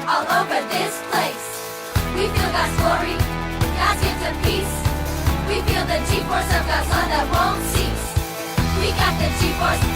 all over this place. We feel God's glory, God's gift of peace. We feel the G-force of God's love that won't cease. We got the G-force.